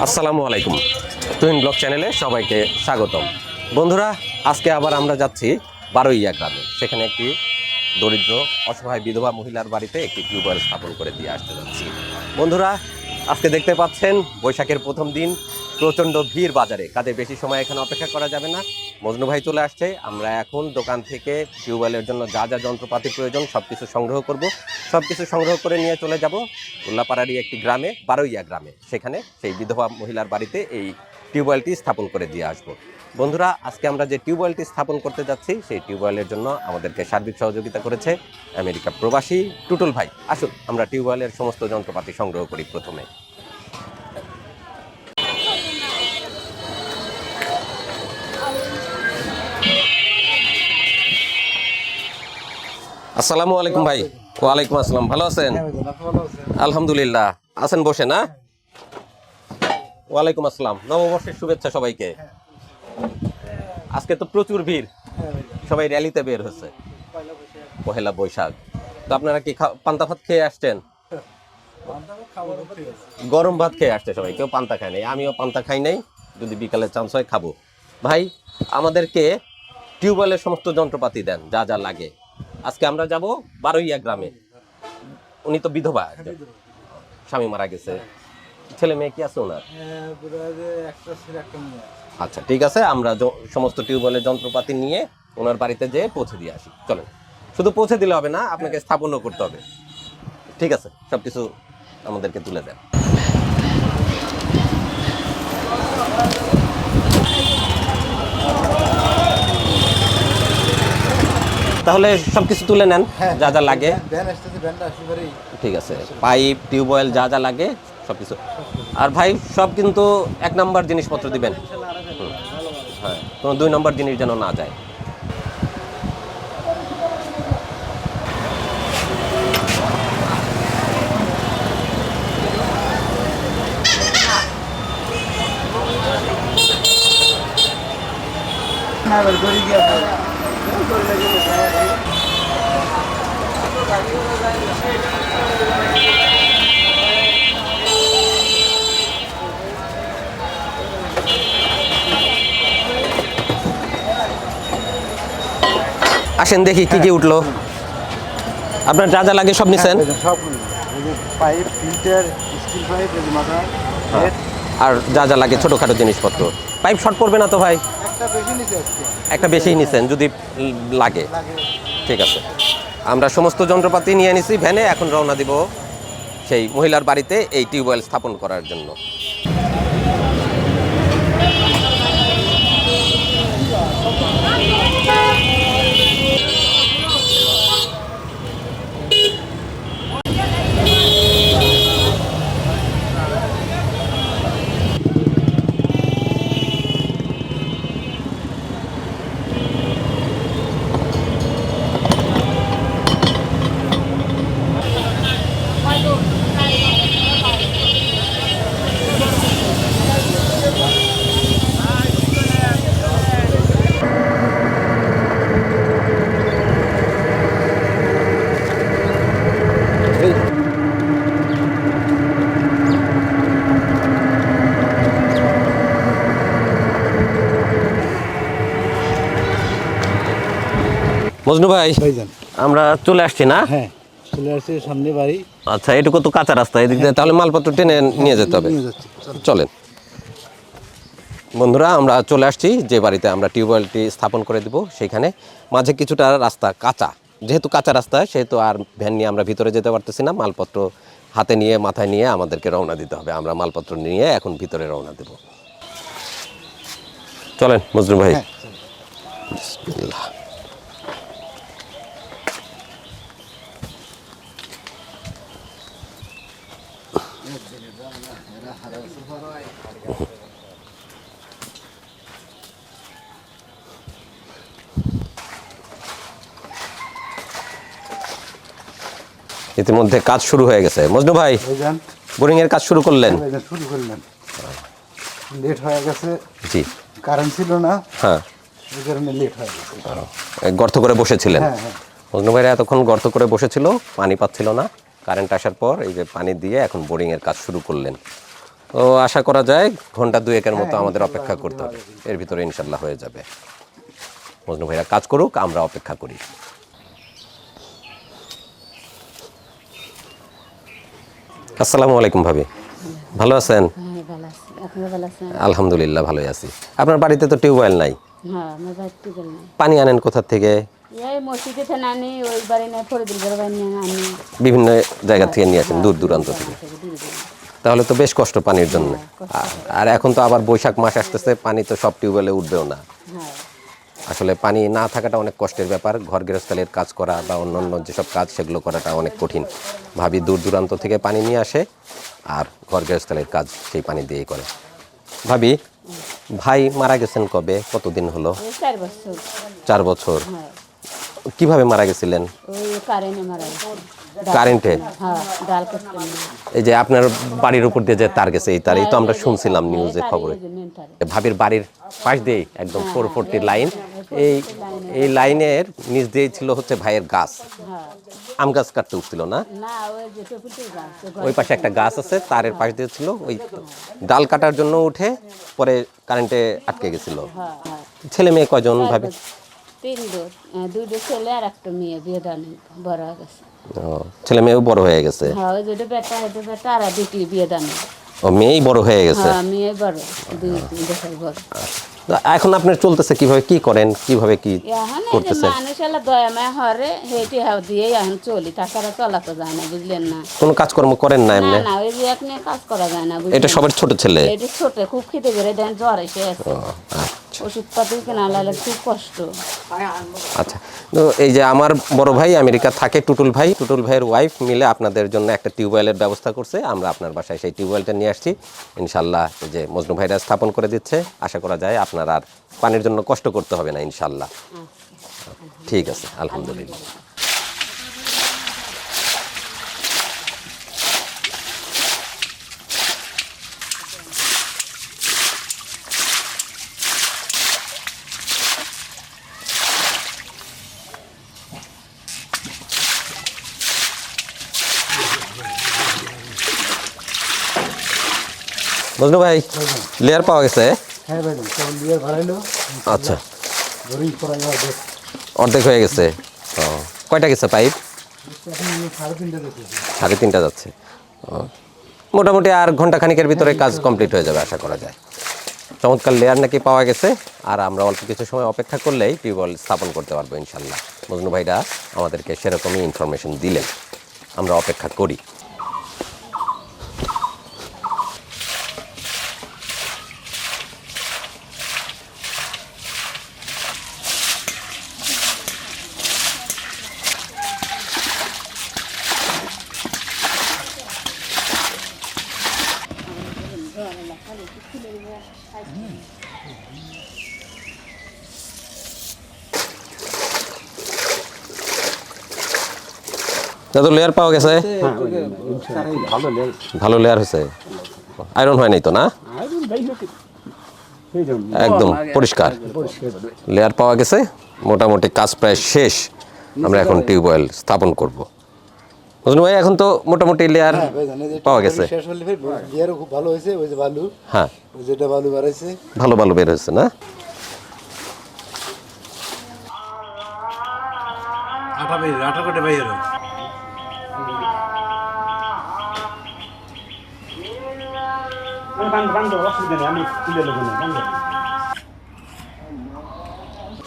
আসসালামু আলাইকুম। তুহিন ব্লগ চ্যানেলে সবাইকে স্বাগতম। বন্ধুরা, আজকে আবার আমরা যাচ্ছি বারোইয়া গ্রামে। সেখানে একটি দরিদ্র অসহায় বিধবা মহিলার বাড়িতে একটি টিউবওয়েল স্থাপন করে দিয়ে আসতে যাচ্ছি। বন্ধুরা, আজকে দেখতে পাচ্ছেন বৈশাখের প্রথম দিন, প্রচণ্ড ভিড় বাজারে। কাজে বেশি সময় এখানে অপেক্ষা করা যাবে না। মজনু ভাই চলে আসছে। আমরা এখন দোকান থেকে টিউবওয়েলের জন্য যা যা যন্ত্রপাতি প্রয়োজন সব কিছু সংগ্রহ করব। সব কিছু সংগ্রহ করে নিয়ে চলে যাব উল্লাপাড়ারই একটি গ্রামে, বারোইয়া গ্রামে। সেখানে সেই বিধবা মহিলার বাড়িতে এই টিউবওয়েলটি স্থাপন করে দিয়ে আসবো। বন্ধুরা, আজকে আমরা যে টিউবওয়েলটি স্থাপন করতে যাচ্ছি সেই টিউবওয়েলের জন্য আমাদেরকে সার্বিক সহযোগিতা করেছে আমেরিকা প্রবাসী টুটুল ভাই। আসুন আমরা টিউবওয়েলের সমস্ত যন্ত্রপাতি সংগ্রহ করি। প্রথমে আসসালামু আলাইকুম ভাই। ওয়ালাইকুম আসসালাম। ভালো আছেন? আলহামদুলিল্লাহ। আছেন বসে না? ওয়ালাইকুম আসসালাম। নববর্ষের শুভেচ্ছা সবাইকে। আজকে তো প্রচুর ভিড়, সবাই র্যালিতে বের হচ্ছে। পহেলা বৈশাখ। তো আপনারা কি পান্তা ভাত খেয়ে আসছেন? গরম ভাত খেয়ে আসছে সবাই, কেউ পান্তা খায় নাই। আমিও পান্তা খাই নাই, যদি বিকালে চান্স হয় খাবো। ভাই, আমাদেরকে টিউবওয়েলের সমস্ত যন্ত্রপাতি দেন, যা যা লাগে। আজকে আমরা যাব বারোইয়া গ্রামে। উনি তো বিধবা, স্বামী মারা গেছে। ছেলে মেয়ে কি আছে ওনার? আচ্ছা, ঠিক আছে। আমরা সমস্ত টিউবওয়েলের যন্ত্রপাতি নিয়ে ওনার বাড়িতে যেয়ে পৌঁছে দিয়ে আসি। চলেন। শুধু পৌঁছে দিলে হবে না, আপনাকে স্থাপনও করতে হবে। ঠিক আছে, সবকিছু আমাদেরকে তুলে দেন। তাহলে সবকিছু তুলে নেন, যা যা লাগে। ঠিক আছে, পাইপ, টিউবওয়েল, যা যা লাগে সবকিছু। আর ভাই, সব কিন্তু 1 নম্বর জিনিসপত্র দিবেন। হ্যাঁ, কোনো 2 নম্বর জিনিস যেন না যায়। আসেন দেখি কি কি উঠলো। আপনার যা যা লাগে সব নিছেন? পাইপ, ফিল্টার, স্টিল পাইপ, আর যা যা লাগে ছোটখাটো জিনিসপত্র। পাইপ শর্ট পড়বে না তো ভাই? একটা বেশি নিছেন, যদি লাগে। ঠিক আছে, আমরা সমস্ত যন্ত্রপাতি নিয়ে নিছি ভ্যানে। এখন রওনা দিব সেই মহিলার বাড়িতে এই টিউবওয়েল স্থাপন করার জন্য। মজনু ভাই, আমরা চলে আসছি না? হ্যাঁ, চলে আসছি, সামনে বাড়ি। আচ্ছা, এটুকু তো কাঁচা রাস্তা, এদিক দিয়ে তাহলে মালপত্র টেনে নিয়ে যেতে হবে। চলেন বন্ধুরা, আমরা চলে আসছি যে বাড়িতে আমরা টিউবওয়েলটি স্থাপন করে দিব। সেখানে মাঝে কিছুটা রাস্তা কাঁচা, যেহেতু কাঁচা রাস্তা সেহেতু আর ভ্যান নিয়ে আমরা ভিতরে যেতে পারতেছি না। মালপত্র হাতে নিয়ে, মাথায় নিয়ে আমাদেরকে রওনা দিতে হবে। আমরা মালপত্র নিয়ে এখন ভিতরে রওনা দেব। চলেন মজনু ভাই। বিসমিল্লাহ। ইতিমধ্যে কাজ শুরু হয়ে গেছে। মজনু ভাই, বোরিং এর কাজ শুরু করলেন? লেট হয়ে গেছে। জি, কারেন্ট ছিল না। হ্যাঁ, এই কারণে লেট হয়ে গেছে। গর্ত করে বসেছিলেন? হ্যাঁ হ্যাঁ। মজনু ভাইরা এতক্ষণ গর্ত করে বসেছিল, পানি পাচ্ছিল না। কারেন্ট আসার পর এই যে পানি দিয়ে এখন বোরিং এর কাজ শুরু করলেন। ও আশা করা যায় ঘন্টা দুয়েকের মতো আমাদের অপেক্ষা করতে হবে, এর ভিতরে ইনশাল্লাহ হয়ে যাবে। মজনু ভাইরা কাজ করুক, আমরা অপেক্ষা করি। আসসালামু আলাইকুম ভাবি, ভালো আছেন? হ্যাঁ ভালো আছি, আপনারা ভালো আছেন? আলহামদুলিল্লাহ ভালোই আছি। আপনার বাড়িতে তো টিউবওয়েল নাই, হ্যাঁ আমার বাড়িতে গেল না, পানি আনেন কোথা থেকে? এই মসজিদে থেকে আনি, ওই বাড়ি না ফরিদুল বাড়ি নিয়ে আনি, বিভিন্ন জায়গা থেকে নিয়ে আসেন, দূর দূরান্ত থেকে। দূরে দূরে। তাহলে তো বেশ কষ্ট পানির জন্য। আর এখন তো আবার বৈশাখ মাস আসতেছে, পানি তো সব টিউবওয়েলে উঠবেও না। হ্যাঁ আসলে পানি না থাকাটা অনেক কষ্টের ব্যাপার। ঘর গৃহস্থালির কাজ করা বা অন্যান্য যেসব কাজ সেগুলো করাটা অনেক কঠিন। ভাবি দূর দূরান্ত থেকে পানি নিয়ে আসে আর ঘর গৃহস্থালির কাজ সেই পানি দিয়েই করে। ভাবি, ভাই মারা গেছেন কবে, কতদিন হলো? এই 4 বছর। 4 বছর। হ্যাঁ কিভাবে মারা গেছিলেন? ওই কারেন্টে মারা গেছে। কারেন্টে? হ্যাঁ ডাল কাটতে নিয়ে। এই যে আপনার বাড়ির উপর দিয়ে যে তার গেছে, এই তার, এই তো আমরা শুনছিলাম নিউজে, খবরে। ভাবির বাড়ির পাশ দিয়ে একদম 440 লাইন, এই লাইনের নিচ দিয়েই ছিল হচ্ছে ভাইয়ের গাছ। হ্যাঁ আম গাছ কাটতে উঠছিল না? না ওই যে টপিতে গাছ, ওই পাশে একটা গাছ আছে, তারের পাশ দিয়ে ছিল, ওই ডাল কাটার জন্য উঠে পরে কারেন্টে আটকে গেছিল। হ্যাঁ হ্যাঁ ছেলে মেয়ে কয়জন ভাবি? 3 দুটো ছেলে আর একটা মেয়ে, বিয়ে দেওয়া নেই, বড় হয়ে গেছে। ও, ছেলে মেয়েও বড় হয়ে গেছে। হ্যাঁ ওই দুটো বেটা, এটা বেটা আর দুটি বিয়ে দেওয়া নেই। ও, মেয়েই বড় হয়ে গেছে। হ্যাঁ মেয়ে বড়, 2-3 বছর বড়। এখন আপনার চলতেছে কিভাবে, কি করেন, কিভাবে কি এখন এই যে করতেছেন? মানুষ এলা দয়া মায়া হরে হেঁটে হাও দিয়ে এখন চলি, তাছাড়া চলা তো যায় না, বুঝলেন না? কোনো কাজকর্ম করেন না না এমনি? না ওই যে এক নিয়ে কাজ করা যায় না, এটা বুঝলেন? সবার ছোট ছেলে? এটা ছোট, খুব খিদে বেড়ে দেন, জ্বর এসে আছে, আচ্ছা ওষুধ পাতি কেনা লাগলে খুব কষ্ট। আচ্ছা। তো এই যে আমার বড় ভাই আমেরিকা থাকে, টুটুল ভাই, টুটুল ভাইয়ের ওয়াইফ মিলে আপনাদের জন্য একটা টিউবওয়েলের ব্যবস্থা করছে। আমরা আপনার বাসায় সেই টিউবওয়েলটা নিয়ে আসছি। ইনশাল্লাহ এই যে মজনু ভাইরা স্থাপন করে দিচ্ছে, আশা করা যায় আপনার আর পানির জন্য কষ্ট করতে হবে না ইনশাল্লাহ। ঠিক আছে, আলহামদুলিল্লাহ। মজনু ভাই, লেয়ার পাওয়া গেছে? হ্যাঁ ভাই, কেবল দিয়ে ভরাইলো, আচ্ছা, বোরিং করা যাবে। অর্ধেক হয়ে গেছে। ও, কয়টা গেছে পাইপ? এখন 3.5 দেখেছি। 3.5টা যাচ্ছে। ও, মোটামুটি আর ঘন্টা খানিকের ভিতরে কাজ কমপ্লিট হয়ে যাবে আশা করা যায়। চমৎকার লেয়ার নাকি পাওয়া গেছে, আর আমরা অল্প কিছু সময় অপেক্ষা করলেই টিউবওয়েল স্থাপন করতে পারবো ইনশাল্লাহ। মজনু ভাইরা আমাদেরকে সেরকমই ইনফরমেশন দিলেন, আমরা অপেক্ষা করি। দাদু, লেয়ার পাওয়া গেছে? ভালো লেয়ার হয়েছে, আয়রন হয় নাই তো না? একদম পরিষ্কার লেয়ার পাওয়া গেছে। মোটামুটি কাজ প্রায় শেষ, আমরা এখন টিউবওয়েল স্থাপন করব। মজনু ভাই, এখন তো মোটামুটি লেয়ার পাওয়া গেছে। শেষ হলে ফের বিয়ারও খুব ভালো হয়েছে, ওই যে বালু, হ্যাঁ, ওই যেটা বালু বাড়াইছে। ভালো ভালো বের হয়েছে না? আটা কোটে বাইরে।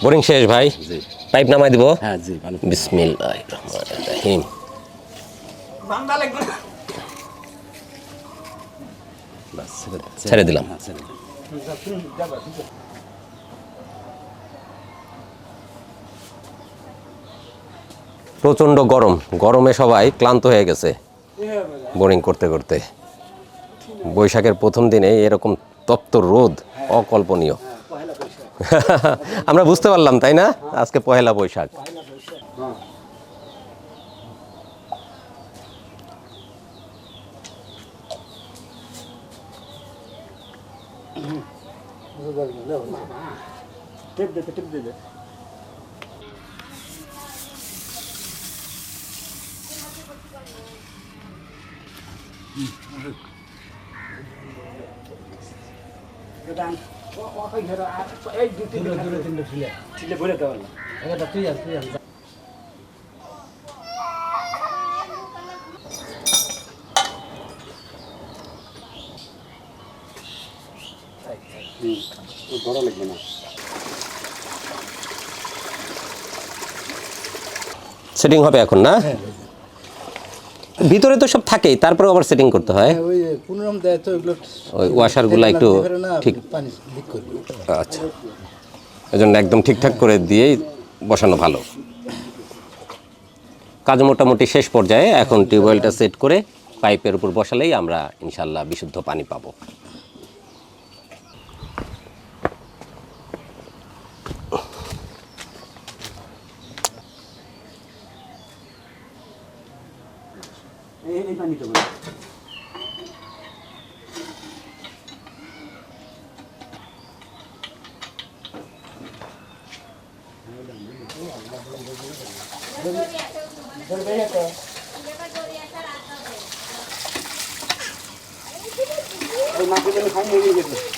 বোরিং শেষ ভাই, পাইপ নামাই দিব। হ্যাঁ জি, ভালো। বিসমিল্লাহির রহমানির রহিম। ছেড়ে দিলাম। প্রচন্ড গরম, গরমে সবাই ক্লান্ত হয়ে গেছে বোরিং করতে করতে। বৈশাখের প্রথম দিনে এরকম তপ্ত রোদ অকল্পনীয়। আমরা বুঝতে পারলাম, তাই না? আজকে পহেলা বৈশাখ। সেটিং হবে এখন না? ভিতরে তো সব থাকেই, তারপরে আবার সেটিং করতে হয়। ওই কোনরকম দেয় তো এগুলো ওই ওয়াশারগুলো একটু ঠিক, পানি লিক করবে। আচ্ছা, এই জন্য একদম ঠিকঠাক করে দিয়েই বসানো ভালো। কাজ মোটামুটি শেষ পর্যায়ে, এখন টিউবওয়েলটা সেট করে পাইপের উপর বসালেই আমরা ইনশাল্লাহ বিশুদ্ধ পানি পাবো।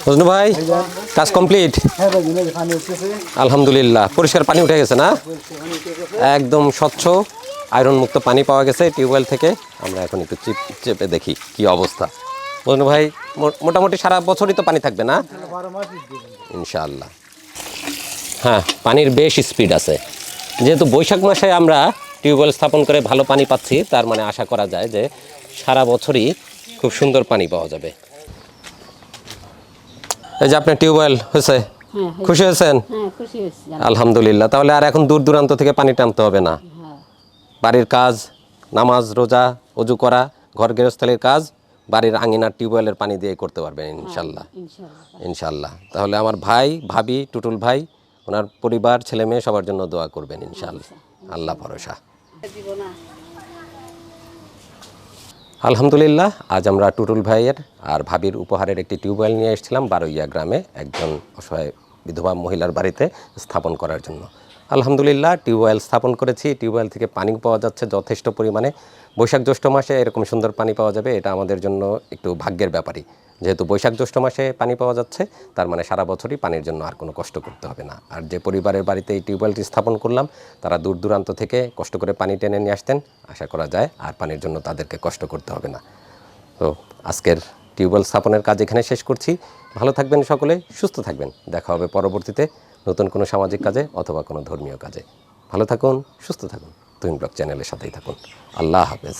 মজনু ভাই, কাজ কমপ্লিট? হ্যাঁ ভাই, পানি উঠতেছে। আলহামদুলিল্লাহ, পরিষ্কার পানি উঠে গেছে না? একদম স্বচ্ছ আয়রন মুক্ত পানি পাওয়া গেছে টিউবওয়েল থেকে। আমরা এখন একটু চেপে দেখি কি অবস্থা। মজনু ভাই, মোটামুটি সারা বছরই তো পানি থাকবে না? 12 মাস দিবে ইনশাআল্লাহ। হ্যাঁ, পানির বেশ স্পিড আছে। যেহেতু বৈশাখ মাসে আমরা টিউবওয়েল স্থাপন করে ভালো পানি পাচ্ছি, তার মানে আশা করা যায় যে সারা বছরই খুব সুন্দর পানি পাওয়া যাবে। এই যে আপনার টিউবওয়েল হয়েছে, হ্যাঁ খুশি হয়েছেন? হ্যাঁ, খুশি হয়েছি জানো। আলহামদুলিল্লাহ। তাহলে আর এখন দূর দূরান্ত থেকে পানি টানতে হবে না। হ্যাঁ, বাড়ির কাজ, নামাজ রোজা, অজু করা, ঘর গৃহস্থলীর কাজ বাড়ির আঙিনার টিউবওয়েলের পানি দিয়ে করতে পারবেন ইনশাল্লাহ। ইনশাআল্লাহ। ইনশাল্লাহ। তাহলে আমার ভাই, ভাবি, টুটুল ভাই, ওনার পরিবার, ছেলে মেয়ে সবার জন্য দোয়া করবেন ইনশাল্লাহ। আল্লাহ ভরসা। আলহামদুলিল্লাহ, আজ আমরা টুটুল ভাইয়ের আর ভাবির উপহারের একটি টিউবওয়েল নিয়ে এসেছিলাম বারোইয়া গ্রামে একজন অসহায় বিধবা মহিলার বাড়িতে স্থাপন করার জন্য। আলহামদুলিল্লাহ, টিউবওয়েল স্থাপন করেছি। টিউবওয়েল থেকে পানি পাওয়া যাচ্ছে যথেষ্ট পরিমাণে। বৈশাখ জ্যৈষ্ঠ মাসে এরকম সুন্দর পানি পাওয়া যাবে, এটা আমাদের জন্য একটু ভাগ্যের ব্যাপারই। যেহেতু বৈশাখ জ্যৈষ্ঠ মাসে পানি পাওয়া যাচ্ছে, তার মানে সারা বছরই পানির জন্য আর কোনো কষ্ট করতে হবে না। আর যে পরিবারের বাড়িতে এই টিউবওয়েলটি স্থাপন করলাম, তারা দূর দূরান্ত থেকে কষ্ট করে পানি টেনে নিয়ে আসতেন। আশা করা যায় আর পানির জন্য তাদেরকে কষ্ট করতে হবে না। তো আজকের টিউবওয়েল স্থাপনের কাজ এখানে শেষ করছি। ভালো থাকবেন সকলে, সুস্থ থাকবেন। দেখা হবে পরবর্তীতে নতুন কোনো সামাজিক কাজে অথবা কোনো ধর্মীয় কাজে। ভালো থাকুন, সুস্থ থাকুন। তুহিন ব্লগ চ্যানেলের সাথেই থাকুন। আল্লাহ হাফেজ।